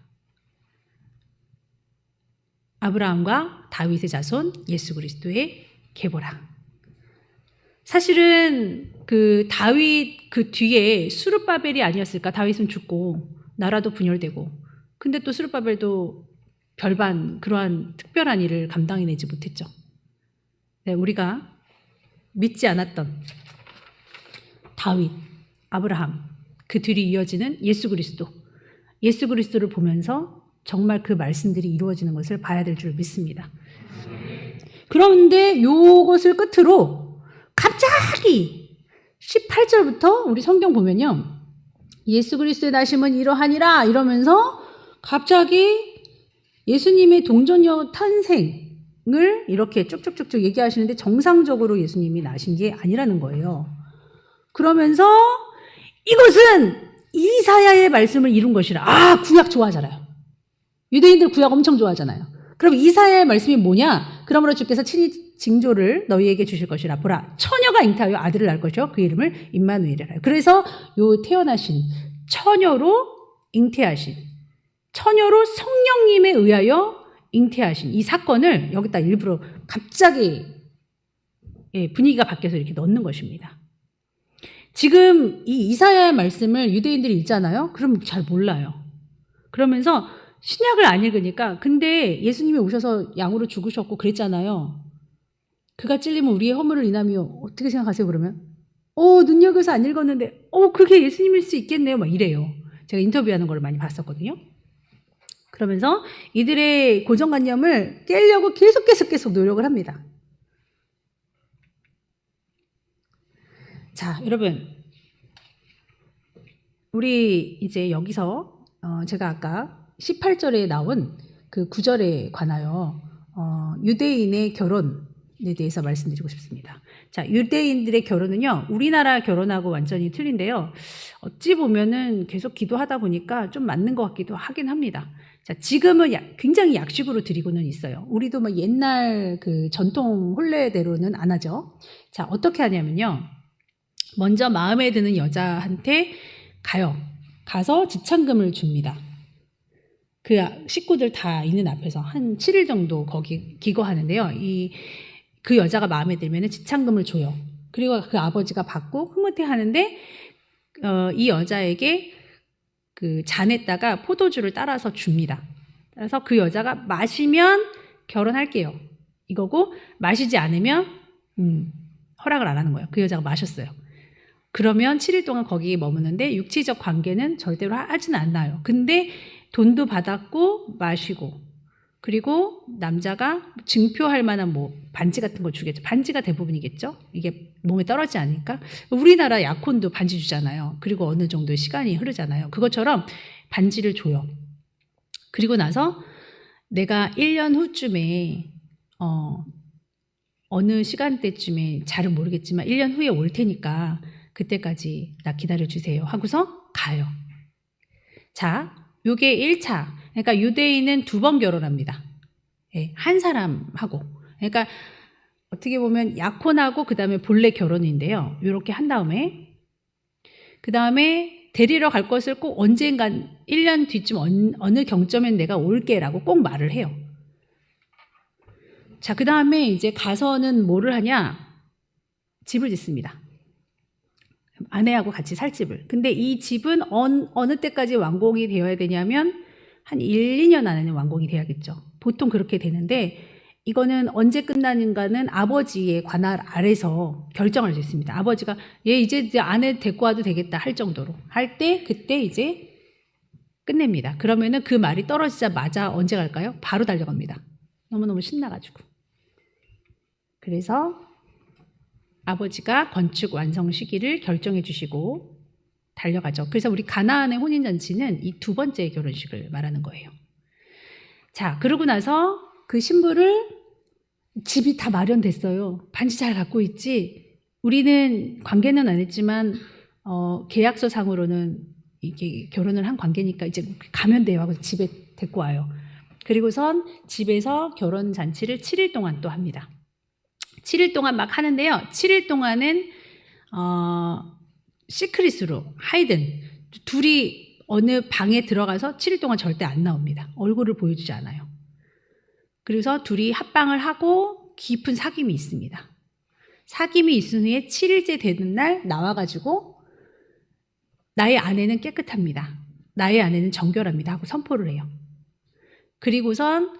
아브라함과 다윗의 자손 예수 그리스도의 계보라. 사실은 그 다윗 그 뒤에 스룹바벨이 아니었을까? 다윗은 죽고 나라도 분열되고 근데 또 스룹바벨도 별반 그러한 특별한 일을 감당해내지 못했죠. 네, 우리가 믿지 않았던 다윗, 아브라함 그 뒤로 이어지는 예수 그리스도를 보면서 정말 그 말씀들이 이루어지는 것을 봐야 될 줄 믿습니다. 그런데 이것을 끝으로 갑자기 18절부터 우리 성경 보면요. 예수 그리스도의 나심은 이러하니라 이러면서 갑자기 예수님의 동정녀 탄생을 이렇게 쭉쭉쭉쭉 얘기하시는데 정상적으로 예수님이 나신 게 아니라는 거예요. 그러면서 이것은 이사야의 말씀을 이룬 것이라. 구약 좋아하잖아요. 유대인들 구약 엄청 좋아하잖아요. 그럼 이사야의 말씀이 뭐냐? 그러므로 주께서 친히 징조를 너희에게 주실 것이라. 보라, 처녀가 잉태하여 아들을 낳을 것이요 그 이름을 임마누엘이라. 그래서 요 태어나신 처녀로 잉태하신 처녀로 성령님에 의하여 잉태하신 이 사건을 여기다 일부러 갑자기 분위기가 바뀌어서 이렇게 넣는 것입니다. 지금 이 이사야의 말씀을 유대인들이 읽잖아요. 그럼 잘 몰라요. 그러면서 신약을 안 읽으니까 근데 예수님이 오셔서 양으로 죽으셨고 그랬잖아요. 그가 찔리면 우리의 허물을 인하며 어떻게 생각하세요? 그러면 눈여겨서 안 읽었는데 그게 예수님일 수 있겠네요. 막 이래요. 제가 인터뷰하는 걸 많이 봤었거든요. 그러면서 이들의 고정관념을 깨려고 계속 노력을 합니다. 자, 여러분 우리 이제 여기서 제가 아까 18절에 나온 그 9절에 관하여 유대인의 결혼에 대해서 말씀드리고 싶습니다. 자, 유대인들의 결혼은요, 우리나라 결혼하고 완전히 틀린데요. 어찌 보면은 계속 기도하다 보니까 좀 맞는 것 같기도 하긴 합니다. 자, 지금은 굉장히 약식으로 드리고는 있어요. 우리도 뭐 옛날 그 전통 혼례대로는 안 하죠. 자, 어떻게 하냐면요. 먼저 마음에 드는 여자한테 가서 지참금을 줍니다. 그 식구들 다 있는 앞에서 한 7일 정도 거기 기거하는데요. 그 여자가 마음에 들면 지참금을 줘요. 그리고 그 아버지가 받고 흐뭇해하는데 이 여자에게 그 잔에다가 포도주를 따라서 줍니다. 그래서 그 여자가 마시면 결혼할게요. 이거고 마시지 않으면 허락을 안 하는 거예요. 그 여자가 마셨어요. 그러면 7일 동안 거기 머무는데 육체적 관계는 절대로 하지는 않나요. 근데 돈도 받았고 마시고 그리고 남자가 증표할 만한 뭐 반지 같은 거 주겠죠. 반지가 대부분이겠죠. 이게 몸에 떨어지지 않으니까. 우리나라 약혼도 반지 주잖아요. 그리고 어느 정도 시간이 흐르잖아요. 그것처럼 반지를 줘요. 그리고 나서 내가 1년 후쯤에 어느 시간대쯤에 잘은 모르겠지만 1년 후에 올 테니까 그때까지 나 기다려주세요 하고서 가요. 자, 요게 1차. 그러니까 유대인은 2번 결혼합니다. 예, 한 사람하고. 그러니까 어떻게 보면 약혼하고 그 다음에 본래 결혼인데요. 이렇게 한 다음에 그 다음에 데리러 갈 것을 꼭 언젠간 1년 뒤쯤 어느 경점엔 내가 올게라고 꼭 말을 해요. 자, 그 다음에 이제 가서는 뭐를 하냐? 집을 짓습니다. 아내하고 같이 살 집을. 근데 이 집은 어느 때까지 완공이 되어야 되냐면 한 1, 2년 안에는 완공이 돼야겠죠. 보통 그렇게 되는데 이거는 언제 끝나는가는 아버지의 관할 아래서 결정할 수 있습니다. 아버지가 얘 이제 아내 데리고 와도 되겠다 할 정도로 할 때 그때 이제 끝냅니다. 그러면은 그 말이 떨어지자마자 언제 갈까요? 바로 달려갑니다. 너무너무 신나가지고. 그래서 아버지가 건축 완성 시기를 결정해 주시고 달려가죠. 그래서 우리 가나안의 혼인잔치는 이 2번째 결혼식을 말하는 거예요. 자, 그러고 나서 그 신부를 집이 다 마련됐어요. 반지 잘 갖고 있지? 우리는 관계는 안 했지만 계약서 상으로는 이게 결혼을 한 관계니까 이제 가면 돼요 하고 집에 데리고 와요. 그리고선 집에서 결혼 잔치를 7일 동안 또 합니다. 7일 동안 막 하는데요. 7일 동안은 시크릿으로 하이든 둘이 어느 방에 들어가서 7일 동안 절대 안 나옵니다. 얼굴을 보여주지 않아요. 그래서 둘이 합방을 하고 깊은 사귐이 있습니다. 사귐이 있은 후에 7일째 되는 날 나와가지고 나의 아내는 깨끗합니다. 나의 아내는 정결합니다 하고 선포를 해요. 그리고선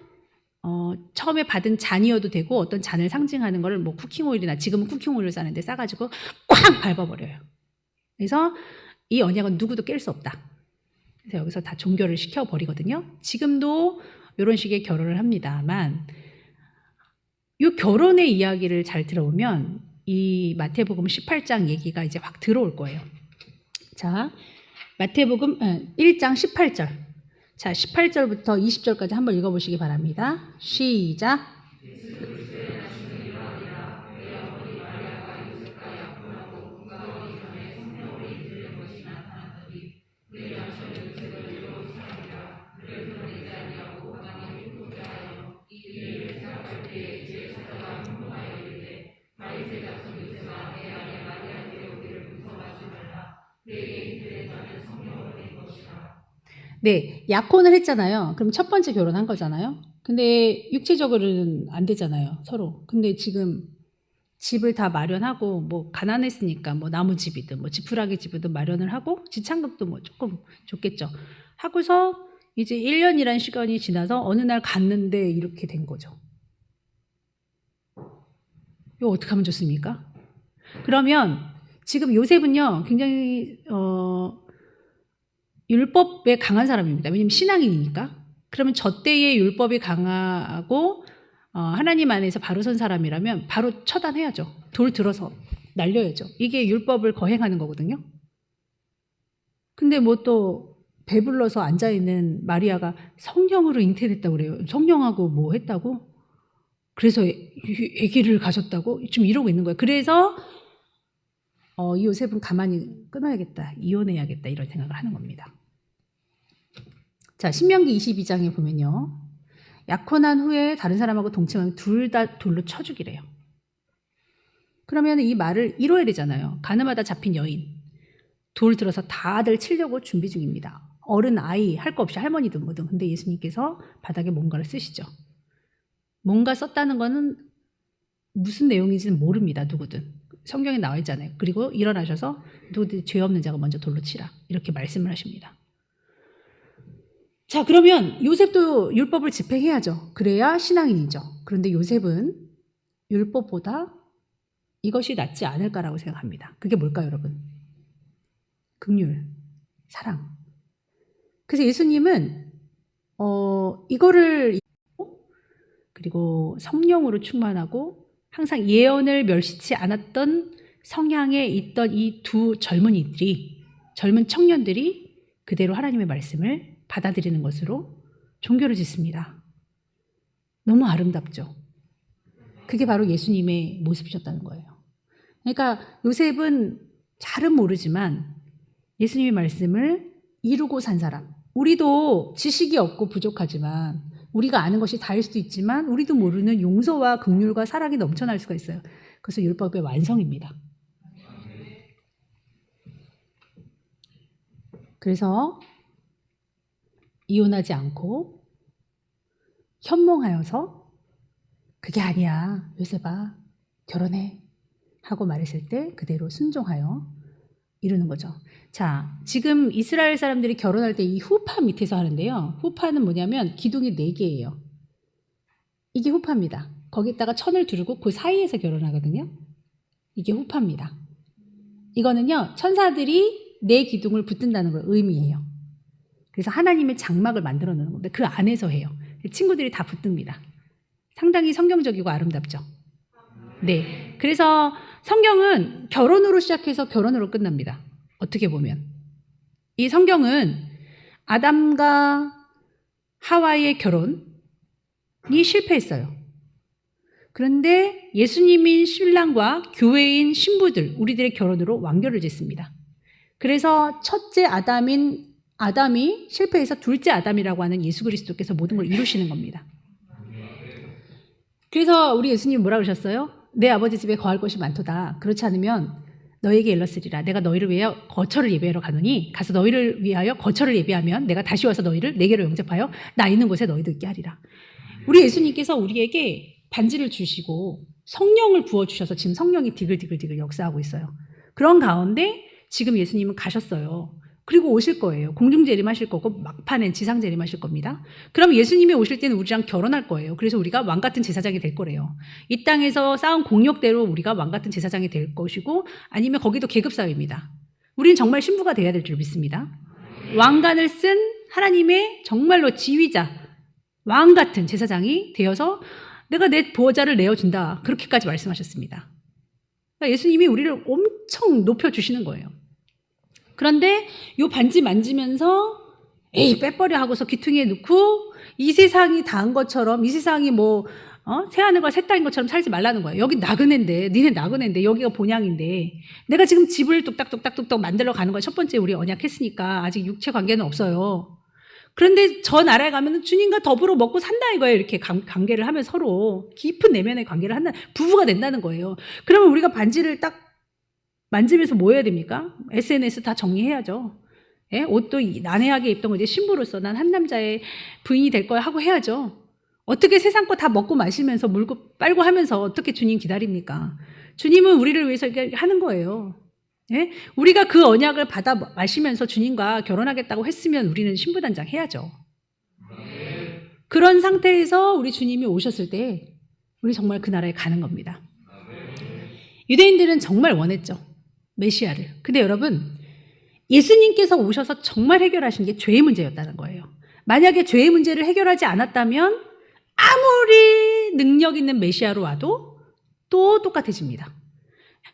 처음에 받은 잔이어도 되고 어떤 잔을 상징하는 거를 뭐 쿠킹오일이나 지금은 쿠킹오일을 싸는데 싸가지고 쾅 밟아버려요. 그래서 이 언약은 누구도 깰 수 없다. 그래서 여기서 다 종결을 시켜버리거든요. 지금도 이런 식의 결혼을 합니다만 이 결혼의 이야기를 잘 들어보면 이 마태복음 18장 얘기가 이제 확 들어올 거예요. 자, 마태복음 1장 18절. 자, 18절부터 20절까지 한번 읽어보시기 바랍니다. 시작. 네, 약혼을 했잖아요. 그럼 첫 번째 결혼한 거잖아요. 근데 육체적으로는 안 되잖아요, 서로. 근데 지금 집을 다 마련하고 뭐 가난했으니까 뭐 나무집이든 뭐 지푸라기 집이든 마련을 하고 지참금도 뭐 조금 줬겠죠. 하고서 이제 1년이란 시간이 지나서 어느 날 갔는데 이렇게 된 거죠. 이거 어떻게 하면 좋습니까? 그러면 지금 요셉은요 굉장히 율법에 강한 사람입니다. 왜냐하면 신앙인이니까. 그러면 저 때의 율법이 강하고 하나님 안에서 바로 선 사람이라면 바로 처단해야죠. 돌 들어서 날려야죠. 이게 율법을 거행하는 거거든요. 근데 뭐 또 배불러서 앉아있는 마리아가 성령으로 잉태됐다고 그래요. 성령하고 뭐 했다고? 그래서 아기를 가졌다고? 지금 이러고 있는 거예요. 그래서 이 요셉은 가만히 끊어야겠다. 이혼해야겠다. 이런 생각을 하는 겁니다. 자, 신명기 22장에 보면요. 약혼한 후에 다른 사람하고 동침하면 둘 다 돌로 쳐 죽이래요. 그러면 이 말을 이뤄야 되잖아요. 가늠하다 잡힌 여인. 돌 들어서 다들 치려고 준비 중입니다. 어른, 아이, 할 거 없이 할머니든 뭐든. 근데 예수님께서 바닥에 뭔가를 쓰시죠. 뭔가 썼다는 거는 무슨 내용인지는 모릅니다. 누구든. 성경에 나와 있잖아요. 그리고 일어나셔서 누구든 죄 없는 자가 먼저 돌로 치라. 이렇게 말씀을 하십니다. 자, 그러면 요셉도 율법을 집행해야죠. 그래야 신앙인이죠. 그런데 요셉은 율법보다 이것이 낫지 않을까라고 생각합니다. 그게 뭘까요, 여러분? 긍휼, 사랑. 그래서 예수님은 이거를 그리고 성령으로 충만하고 항상 예언을 멸시치 않았던 성향에 있던 이 두 젊은 청년들이 그대로 하나님의 말씀을 받아들이는 것으로 종교를 짓습니다. 너무 아름답죠. 그게 바로 예수님의 모습이셨다는 거예요. 그러니까 요셉은 잘은 모르지만 예수님의 말씀을 이루고 산 사람. 우리도 지식이 없고 부족하지만 우리가 아는 것이 다일 수도 있지만 우리도 모르는 용서와 긍휼과 사랑이 넘쳐날 수가 있어요. 그래서 율법의 완성입니다. 그래서 이혼하지 않고 현몽하여서 그게 아니야, 요셉아, 결혼해 하고 말했을 때 그대로 순종하여 이루는 거죠. 자, 지금 이스라엘 사람들이 결혼할 때 이 후파 밑에서 하는데요. 후파는 뭐냐면 기둥이 4개예요. 이게 후파입니다. 거기다가 천을 두르고 그 사이에서 결혼하거든요. 이게 후파입니다. 이거는요, 천사들이 4기둥을 붙든다는 걸 의미해요. 그래서 하나님의 장막을 만들어 놓는 건데 그 안에서 해요. 친구들이 다 붙듭니다. 상당히 성경적이고 아름답죠. 네. 그래서 성경은 결혼으로 시작해서 결혼으로 끝납니다. 어떻게 보면. 이 성경은 아담과 하와의 결혼이 실패했어요. 그런데 예수님인 신랑과 교회인 신부들, 우리들의 결혼으로 완결을 짓습니다. 그래서 첫째 아담이 실패해서 둘째 아담이라고 하는 예수 그리스도께서 모든 걸 이루시는 겁니다. 그래서 우리 예수님이 뭐라 그러셨어요? 내 아버지 집에 거할 것이 많도다. 그렇지 않으면 너에게 일렀으리라. 내가 너희를 위하여 거처를 예배하러 가노니 가서 너희를 위하여 거처를 예배하면 내가 다시 와서 너희를 내게로 영접하여 나 있는 곳에 너희도 있게 하리라. 우리 예수님께서 우리에게 반지를 주시고 성령을 부어주셔서 지금 성령이 디글디글 역사하고 있어요. 그런 가운데 지금 예수님은 가셨어요. 그리고 오실 거예요. 공중재림하실 거고 막판엔 지상재림하실 겁니다. 그럼 예수님이 오실 때는 우리랑 결혼할 거예요. 그래서 우리가 왕같은 제사장이 될 거래요. 이 땅에서 쌓은 공력대로 우리가 왕같은 제사장이 될 것이고 아니면 거기도 계급사회입니다. 우리는 정말 신부가 돼야 될 줄 믿습니다. 왕관을 쓴 하나님의 정말로 지휘자, 왕같은 제사장이 되어서 내가 내 보호자를 내어준다. 그렇게까지 말씀하셨습니다. 그러니까 예수님이 우리를 엄청 높여주시는 거예요. 그런데 이 반지 만지면서 에이 빼버려 하고서 귀퉁이에 넣고 이 세상이 다한 것처럼 이 세상이 뭐 새하늘과 새 땅인 것처럼 살지 말라는 거예요. 여기 나그네인데 니네 나그네인데 여기가 본향인데 내가 지금 집을 뚝딱뚝딱뚝딱 만들어 가는 거야. 첫 번째 우리 언약했으니까 아직 육체 관계는 없어요. 그런데 저 나라에 가면 주님과 더불어 먹고 산다 이거예요. 이렇게 관계를 하면 서로 깊은 내면의 관계를 한다. 부부가 된다는 거예요. 그러면 우리가 반지를 딱 만지면서 뭐 해야 됩니까? SNS 다 정리해야죠. 예? 옷도 난해하게 입던 거 이제 신부로서 난 한 남자의 부인이 될 거야 하고 해야죠. 어떻게 세상 거 다 먹고 마시면서 물고 빨고 하면서 어떻게 주님 기다립니까? 주님은 우리를 위해서 이렇게 하는 거예요. 예? 우리가 그 언약을 받아 마시면서 주님과 결혼하겠다고 했으면 우리는 신부단장 해야죠. 그런 상태에서 우리 주님이 오셨을 때 우리 정말 그 나라에 가는 겁니다. 유대인들은 정말 원했죠. 메시아를. 근데 여러분, 예수님께서 오셔서 정말 해결하신 게 죄의 문제였다는 거예요. 만약에 죄의 문제를 해결하지 않았다면 아무리 능력 있는 메시아로 와도 또 똑같아집니다.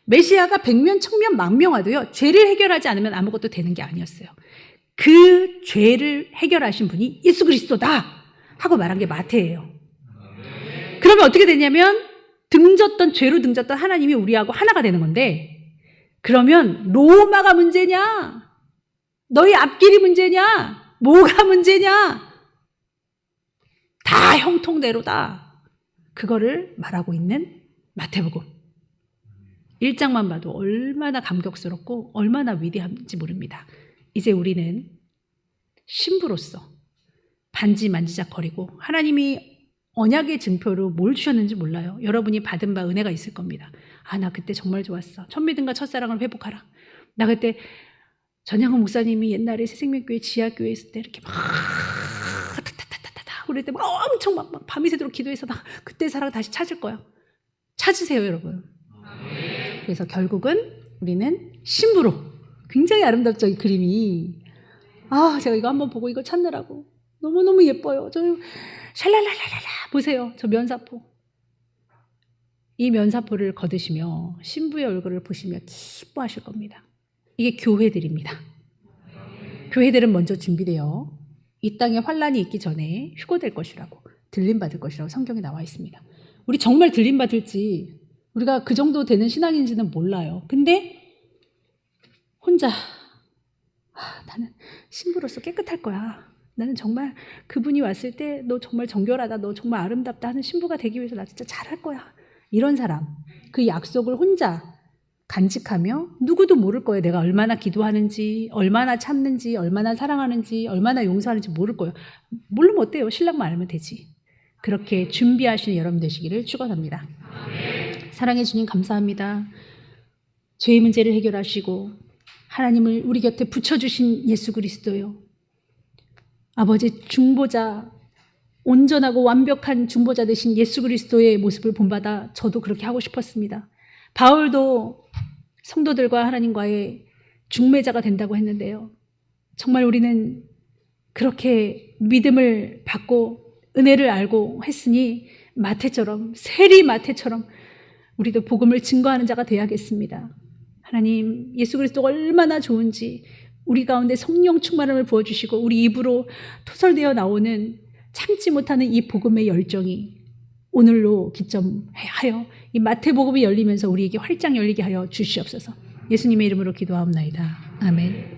메시아가 100명, 1000명, 10,000명 와도요, 죄를 해결하지 않으면 아무것도 되는 게 아니었어요. 그 죄를 해결하신 분이 예수 그리스도다 하고 말한 게 마태예요. 그러면 어떻게 되냐면 죄로 등졌던 하나님이 우리하고 하나가 되는 건데, 그러면 로마가 문제냐? 너희 앞길이 문제냐? 뭐가 문제냐? 다 형통대로다. 그거를 말하고 있는 마태복음. 1장만 봐도 얼마나 감격스럽고 얼마나 위대한지 모릅니다. 이제 우리는 신부로서 반지 만지작거리고 하나님이 언약의 증표로 뭘 주셨는지 몰라요. 여러분이 받은 바 은혜가 있을 겁니다. 아, 나 그때 정말 좋았어. 첫믿음과 첫사랑을 회복하라. 나 그때 전양호 목사님이 옛날에 새생명교회 지하교회 있을 때 이렇게 막 타타타타타 그럴 때 막 엄청 막 밤이 새도록 기도해서 나 그때 사랑 다시 찾을 거야. 찾으세요, 여러분. 그래서 결국은 우리는 신부로, 굉장히 아름답죠, 이 그림이. 아, 제가 이거 한번 보고 이거 찾느라고 너무너무 예뻐요. 저 샬랄랄랄라 보세요. 저 면사포. 이 면사포를 거두시며 신부의 얼굴을 보시며 기뻐하실 겁니다. 이게 교회들입니다. 교회들은 먼저 준비되어 이 땅에 환란이 있기 전에 휴거될 것이라고, 들림받을 것이라고 성경에 나와 있습니다. 우리 정말 들림받을지, 우리가 그 정도 되는 신앙인지는 몰라요. 근데 혼자 나는 신부로서 깨끗할 거야. 나는 정말 그분이 왔을 때 너 정말 정결하다, 너 정말 아름답다 하는 신부가 되기 위해서 나 진짜 잘할 거야. 이런 사람, 그 약속을 혼자 간직하며 누구도 모를 거예요. 내가 얼마나 기도하는지, 얼마나 참는지, 얼마나 사랑하는지, 얼마나 용서하는지 모를 거예요. 모르면 어때요? 신랑만 알면 되지. 그렇게 준비하시는 여러분 되시기를 축원합니다. 사랑해 주님 감사합니다. 죄의 문제를 해결하시고 하나님을 우리 곁에 붙여주신 예수 그리스도요. 아버지 중보자, 온전하고 완벽한 중보자 되신 예수 그리스도의 모습을 본받아 저도 그렇게 하고 싶었습니다. 바울도 성도들과 하나님과의 중매자가 된다고 했는데요. 정말 우리는 그렇게 믿음을 받고 은혜를 알고 했으니 마태처럼, 세리 마태처럼 우리도 복음을 증거하는 자가 되어야겠습니다. 하나님, 예수 그리스도가 얼마나 좋은지 우리 가운데 성령 충만함을 부어주시고 우리 입으로 토설되어 나오는 참지 못하는 이 복음의 열정이 오늘로 기점하여 이 마태복음이 열리면서 우리에게 활짝 열리게 하여 주시옵소서. 예수님의 이름으로 기도하옵나이다. 아멘.